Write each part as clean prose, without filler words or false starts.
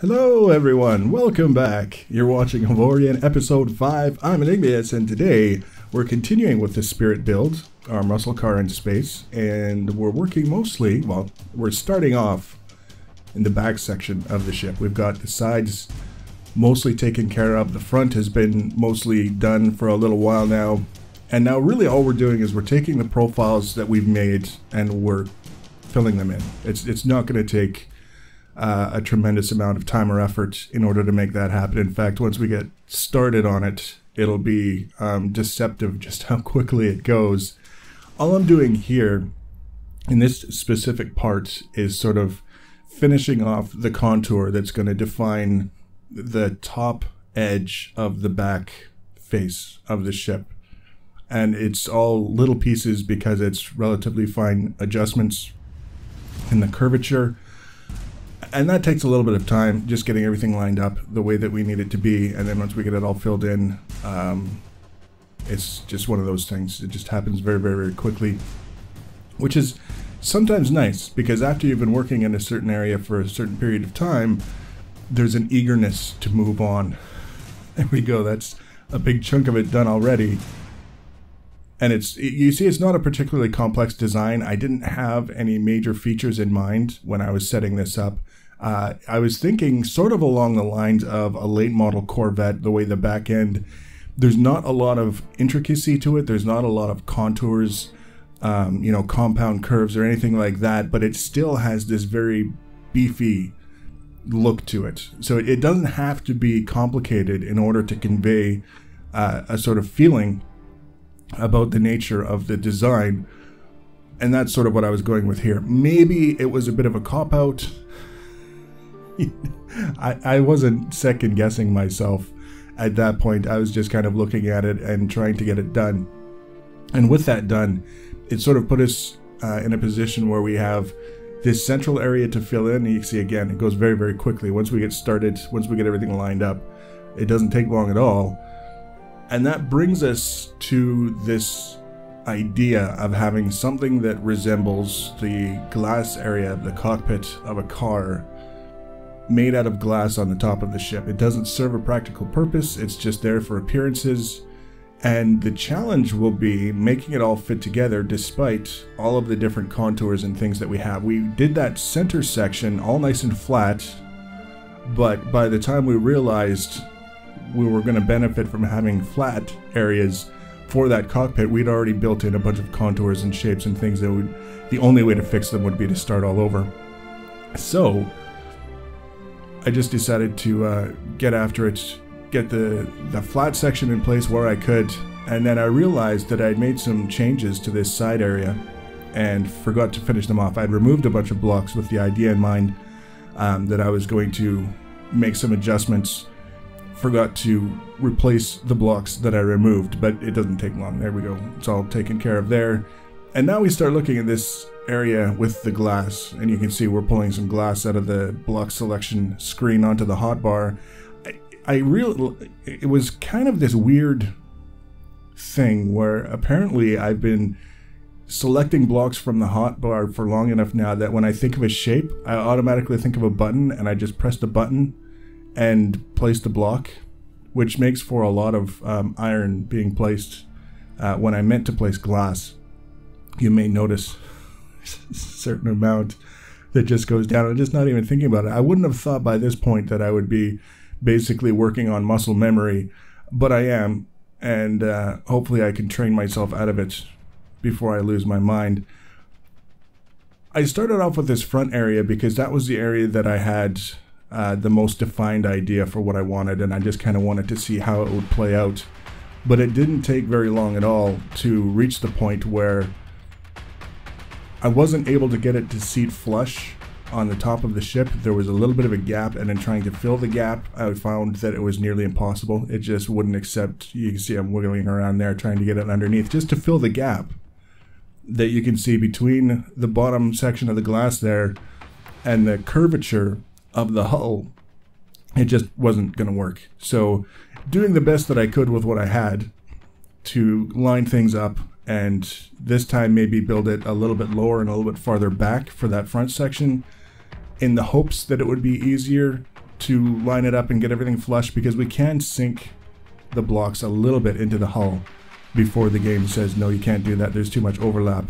Hello everyone, welcome back. You're watching Avorion episode 5. I'm Enigmius, and today we're continuing with the spirit build, our muscle car in space, and we're working mostly, well, we're starting off in the back section of the ship. We've got the sides mostly taken care of. The front has been mostly done for a little while now. And now really all we're doing is we're taking the profiles that we've made and we're filling them in. It's not going to take a tremendous amount of time or effort in order to make that happen. In fact, once we get started on it, it'll be deceptive just how quickly it goes. All I'm doing here in this specific part is sort of finishing off the contour that's going to define the top edge of the back face of the ship. And it's all little pieces because it's relatively fine adjustments in the curvature. And that takes a little bit of time, just getting everything lined up the way that we need it to be. And then once we get it all filled in, it's just one of those things. It just happens very, very, very quickly, which is sometimes nice because after you've been working in a certain area for a certain period of time, there's an eagerness to move on. There we go. That's a big chunk of it done already. And you see, it's not a particularly complex design. I didn't have any major features in mind when I was setting this up. I was thinking sort of along the lines of a late model Corvette, the way the back end, there's not a lot of intricacy to it. There's not a lot of contours, you know, compound curves or anything like that, but it still has this very beefy look to it. So it doesn't have to be complicated in order to convey a sort of feeling about the nature of the design, and that's sort of what I was going with here. Maybe it was a bit of a cop-out. I wasn't second-guessing myself at that point. I was just kind of looking at it and trying to get it done. And with that done, it sort of put us in a position where we have this central area to fill in. And you can see, again, it goes very, very quickly. Once we get started, once we get everything lined up, it doesn't take long at all. And that brings us to this idea of having something that resembles the glass area of the cockpit of a car made out of glass on the top of the ship. It doesn't serve a practical purpose, it's just there for appearances. And the challenge will be making it all fit together despite all of the different contours and things that we have. We did that center section all nice and flat, but by the time we realized we were going to benefit from having flat areas for that cockpit, we'd already built in a bunch of contours and shapes and things that would, the only way to fix them would be to start all over. So I just decided to get after it, get the flat section in place where I could, and then I realized that I'd made some changes to this side area and forgot to finish them off. I'd removed a bunch of blocks with the idea in mind that I was going to make some adjustments. Forgot to replace the blocks that I removed, but it doesn't take long. There we go. It's all taken care of there. And now we start looking at this area with the glass, and you can see we're pulling some glass out of the block selection screen onto the hotbar. It was kind of this weird thing where apparently I've been selecting blocks from the hotbar for long enough now that when I think of a shape, I automatically think of a button, and I just press the button and place the block, which makes for a lot of iron being placed when I meant to place glass. You may notice a certain amount that just goes down. I'm just not even thinking about it. I wouldn't have thought by this point that I would be basically working on muscle memory, but I am, and hopefully I can train myself out of it before I lose my mind. I started off with this front area because that was the area that I had the most defined idea for what I wanted, and I just kind of wanted to see how it would play out. But it didn't take very long at all to reach the point where I wasn't able to get it to seat flush on the top of the ship. There was a little bit of a gap, and in trying to fill the gap, I found that it was nearly impossible. It just wouldn't accept. You can see I'm wiggling around there trying to get it underneath just to fill the gap that you can see between the bottom section of the glass there and the curvature of the hull. It just wasn't going to work. So doing the best that I could with what I had to line things up, and this time maybe build it a little bit lower and a little bit farther back for that front section in the hopes that it would be easier to line it up and get everything flush, because we can sink the blocks a little bit into the hull before the game says, no, you can't do that, there's too much overlap.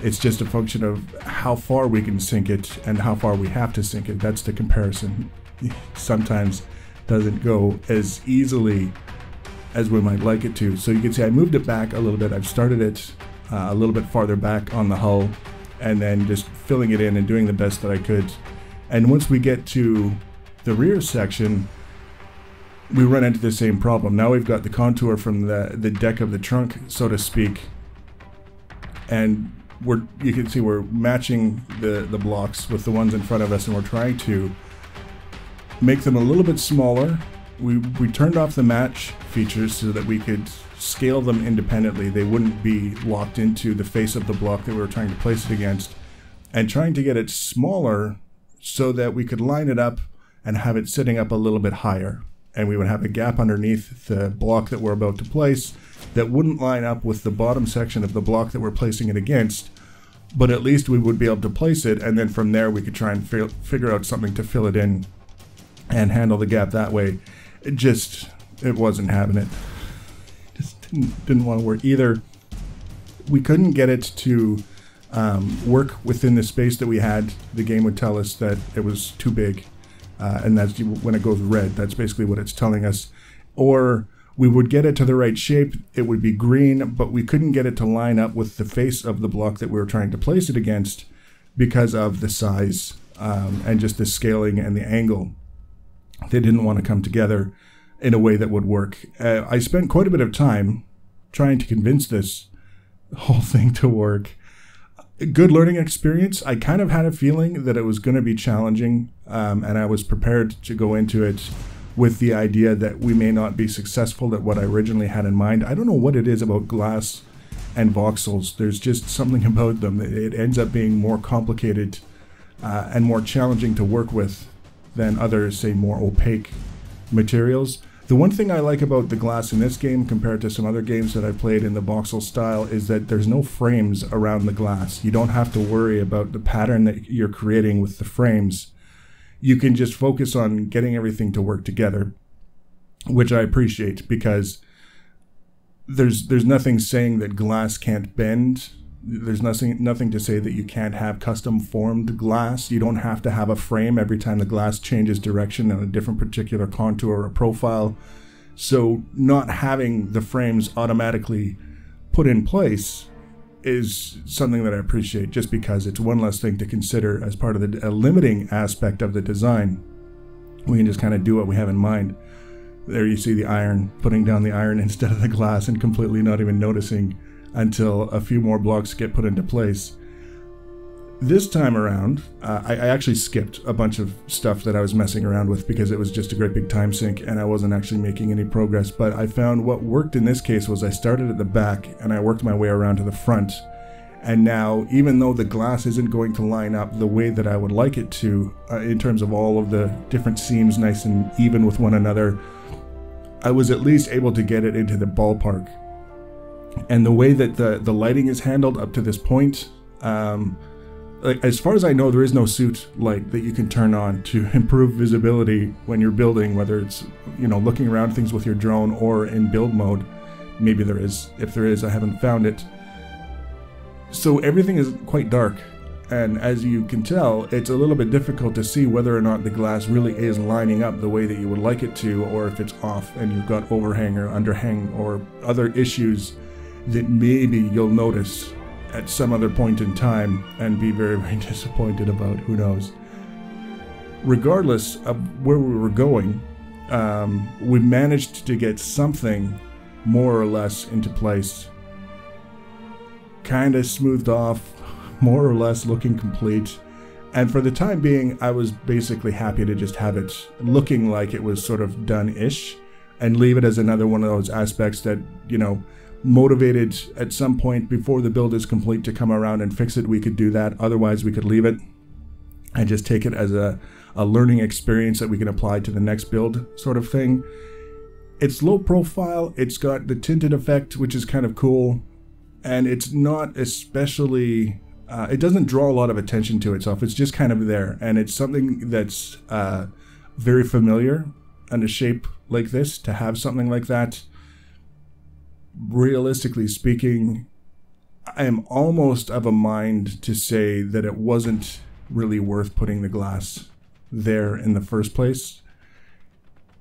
It's just a function of how far we can sink it and how far we have to sink it. That's the comparison. Sometimes doesn't go as easily as we might like it to. So you can see I moved it back a little bit. I've started it a little bit farther back on the hull, and then just filling it in and doing the best that I could. And once we get to the rear section, we run into the same problem. Now we've got the contour from the deck of the trunk, so to speak, and you can see we're matching the blocks with the ones in front of us, and we're trying to make them a little bit smaller. We turned off the match features so that we could scale them independently. They wouldn't be locked into the face of the block that we were trying to place it against, and trying to get it smaller so that we could line it up and have it sitting up a little bit higher. And we would have a gap underneath the block that we're about to place that wouldn't line up with the bottom section of the block that we're placing it against, but at least we would be able to place it, and then from there we could try and figure out something to fill it in and handle the gap that way. It wasn't having it. Just didn't want to work. Either we couldn't get it to work within the space that we had. The game would tell us that it was too big, and that's when it goes red. That's basically what it's telling us. Or we would get it to the right shape, it would be green, but we couldn't get it to line up with the face of the block that we were trying to place it against because of the size and just the scaling and the angle. They didn't want to come together in a way that would work. I spent quite a bit of time trying to convince this whole thing to work. Good learning experience. I kind of had a feeling that it was going to be challenging, and I was prepared to go into it with the idea that we may not be successful at what I originally had in mind. I don't know what it is about glass and voxels. There's just something about them. It ends up being more complicated and more challenging to work with than other, say, more opaque materials. The one thing I like about the glass in this game compared to some other games that I've played in the voxel style is that there's no frames around the glass. You don't have to worry about the pattern that you're creating with the frames. You can just focus on getting everything to work together, which I appreciate, because there's nothing saying that glass can't bend. There's nothing to say that you can't have custom formed glass. You don't have to have a frame every time the glass changes direction on a different particular contour or profile. So not having the frames automatically put in place is something that I appreciate, just because it's one less thing to consider as part of a limiting aspect of the design. We can just kind of do what we have in mind. There you see the iron, putting down the iron instead of the glass and completely not even noticing until a few more blocks get put into place. This time around, I actually skipped a bunch of stuff that I was messing around with because it was just a great big time sink and I wasn't actually making any progress. But I found what worked in this case was I started at the back and I worked my way around to the front. And now, even though the glass isn't going to line up the way that I would like it to, in terms of all of the different seams nice and even with one another, I was at least able to get it into the ballpark. And the way that the lighting is handled up to this point, like, as far as I know, there is no suit light that you can turn on to improve visibility when you're building, whether it's, you know, looking around things with your drone or in build mode. Maybe there is. If there is, I haven't found it. So everything is quite dark, and as you can tell, it's a little bit difficult to see whether or not the glass really is lining up the way that you would like it to, or if it's off and you've got overhang or underhang or other issues that maybe you'll notice at some other point in time and be very, very disappointed about. Who knows? Regardless of where we were going, we managed to get something more or less into place. Kind of smoothed off, more or less looking complete. And for the time being, I was basically happy to just have it looking like it was sort of done-ish and leave it as another one of those aspects that, you know, motivated at some point before the build is complete to come around and fix it. We could do that. Otherwise, we could leave it and just take it as a learning experience that we can apply to the next build sort of thing. It's low profile. It's got the tinted effect, which is kind of cool. And it's not especially, it doesn't draw a lot of attention to itself. It's just kind of there. And it's something that's very familiar in a shape like this, to have something like that. Realistically speaking, I am almost of a mind to say that it wasn't really worth putting the glass there in the first place.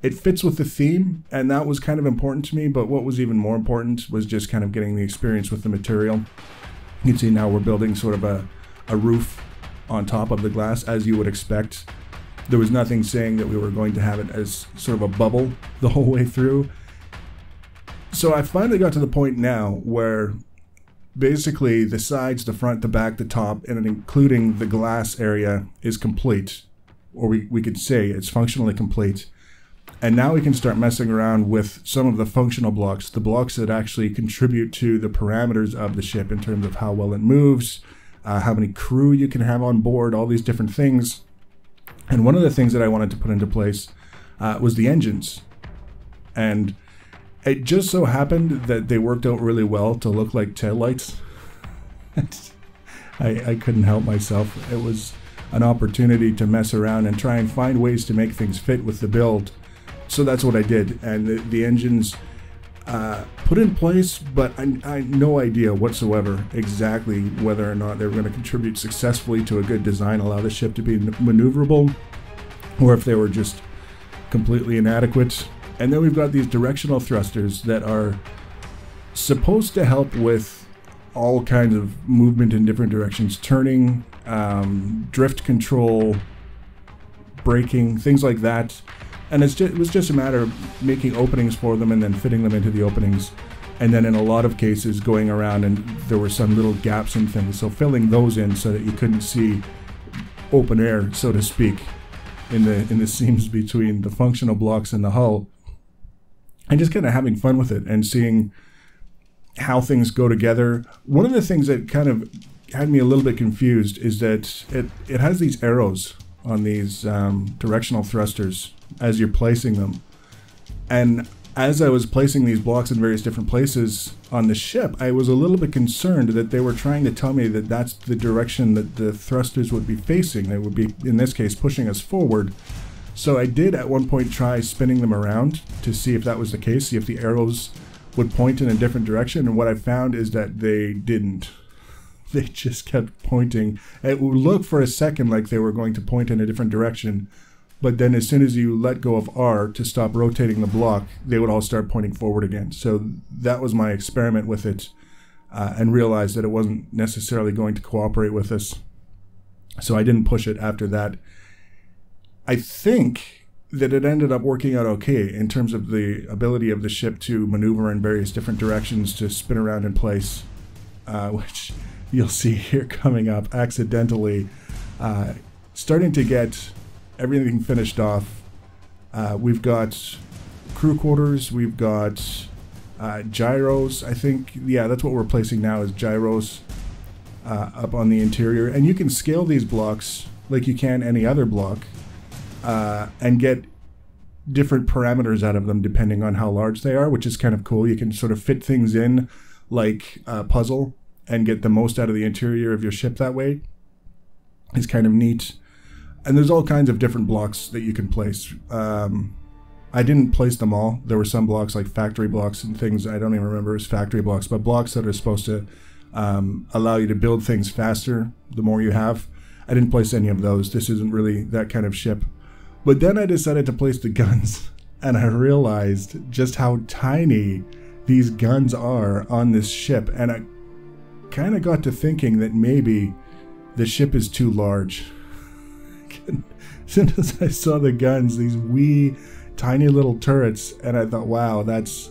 It fits with the theme, and that was kind of important to me, but what was even more important was just kind of getting the experience with the material. You can see now we're building sort of a roof on top of the glass, as you would expect. There was nothing saying that we were going to have it as sort of a bubble the whole way through. So I finally got to the point now where basically the sides, the front, the back, the top, and including the glass area is complete. Or we could say it's functionally complete. And now we can start messing around with some of the functional blocks, the blocks that actually contribute to the parameters of the ship in terms of how well it moves, how many crew you can have on board, all these different things. And one of the things that I wanted to put into place was the engines. And it just so happened that they worked out really well to look like taillights. I couldn't help myself. It was an opportunity to mess around and try and find ways to make things fit with the build. So that's what I did, and the engines put in place, but I had no idea whatsoever exactly whether or not they were going to contribute successfully to a good design, allow the ship to be maneuverable, or if they were just completely inadequate. And then we've got these directional thrusters that are supposed to help with all kinds of movement in different directions, turning, drift control, braking, things like that. And it was just a matter of making openings for them and then fitting them into the openings. And then in a lot of cases going around, and there were some little gaps and things. So filling those in so that you couldn't see open air, so to speak, in the seams between the functional blocks and the hull. And just kind of having fun with it and seeing how things go together. One of the things that kind of had me a little bit confused is that it has these arrows on these directional thrusters as you're placing them. And as I was placing these blocks in various different places on the ship, I was a little bit concerned that they were trying to tell me that that's the direction that the thrusters would be facing. They would be, in this case, pushing us forward. So I did at one point try spinning them around to see if that was the case, see if the arrows would point in a different direction. And what I found is that they didn't. They just kept pointing. It would look for a second like they were going to point in a different direction, but then as soon as you let go of R to stop rotating the block, they would all start pointing forward again. So that was my experiment with it, and realized that it wasn't necessarily going to cooperate with us. So I didn't push it after that. I think that it ended up working out okay in terms of the ability of the ship to maneuver in various different directions, to spin around in place, which you'll see here coming up accidentally. Starting to get everything finished off. We've got crew quarters, we've got gyros. I think, yeah, that's what we're placing now, is gyros up on the interior. And you can scale these blocks like you can any other block, and get different parameters out of them depending on how large they are, which is kind of cool. You can sort of fit things in like a puzzle and get the most out of the interior of your ship that way. It's kind of neat. And there's all kinds of different blocks that you can place. I didn't place them all. There were some blocks like factory blocks and things I don't even remember as factory blocks, but blocks that are supposed to allow you to build things faster the more you have. I didn't place any of those. This isn't really that kind of ship. But then I decided to place the guns, and I realized just how tiny these guns are on this ship, and I kind of got to thinking that maybe the ship is too large. As soon as I saw the guns, these wee tiny little turrets, and I thought, wow, that's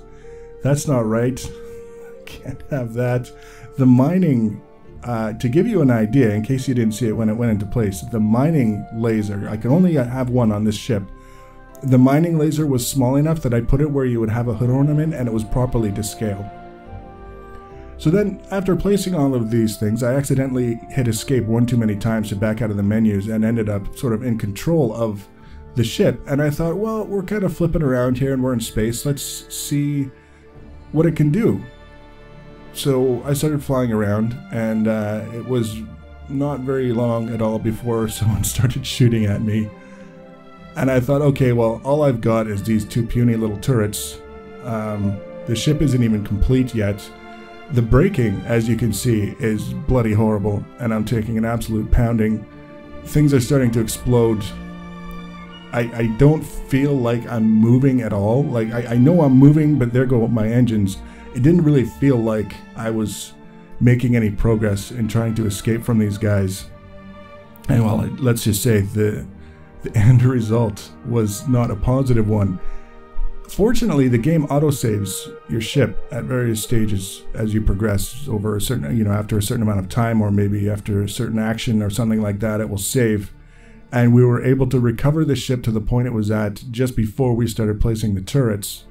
not right. Can't have that. The mining, to give you an idea, in case you didn't see it when it went into place, the mining laser, I can only have one on this ship. The mining laser was small enough that I put it where you would have a hood ornament, and it was properly to scale. So then, after placing all of these things, I accidentally hit escape one too many times to back out of the menus and ended up sort of in control of the ship. And I thought, well, we're kind of flipping around here and we're in space. Let's see what it can do. So I started flying around, and it was not very long at all before someone started shooting at me. And I thought, okay, well, all I've got is these two puny little turrets. The ship isn't even complete yet. The braking, as you can see, is bloody horrible, and I'm taking an absolute pounding. Things are starting to explode. I don't feel like I'm moving at all. Like, I know I'm moving, but there go my engines. It didn't really feel like I was making any progress in trying to escape from these guys. And well, let's just say the end result was not a positive one. Fortunately, the game autosaves your ship at various stages as you progress over a certain, after a certain amount of time, or maybe after a certain action or something like that, it will save. And we were able to recover the ship to the point it was at just before we started placing the turrets.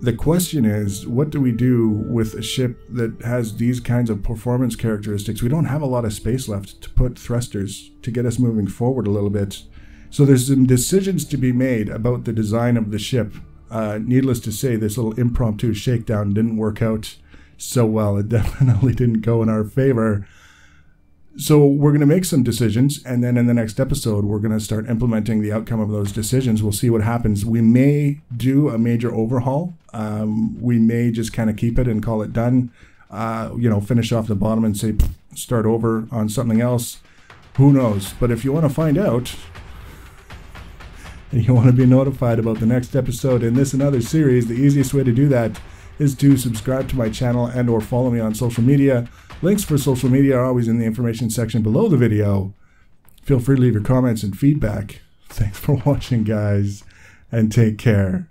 The question is, what do we do with a ship that has these kinds of performance characteristics? We don't have a lot of space left to put thrusters to get us moving forward a little bit. So there's some decisions to be made about the design of the ship. Needless to say, this little impromptu shakedown didn't work out so well. It definitely didn't go in our favor. So we're going to make some decisions, and then in the next episode, we're going to start implementing the outcome of those decisions. We'll see what happens. We may do a major overhaul. We may just kind of keep it and call it done. Finish off the bottom and say, start over on something else. Who knows? But if you want to find out, and you want to be notified about the next episode in this and other series, the easiest way to do that is to subscribe to my channel and or follow me on social media. Links for social media are always in the information section below the video. Feel free to leave your comments and feedback. Thanks for watching, guys, and take care.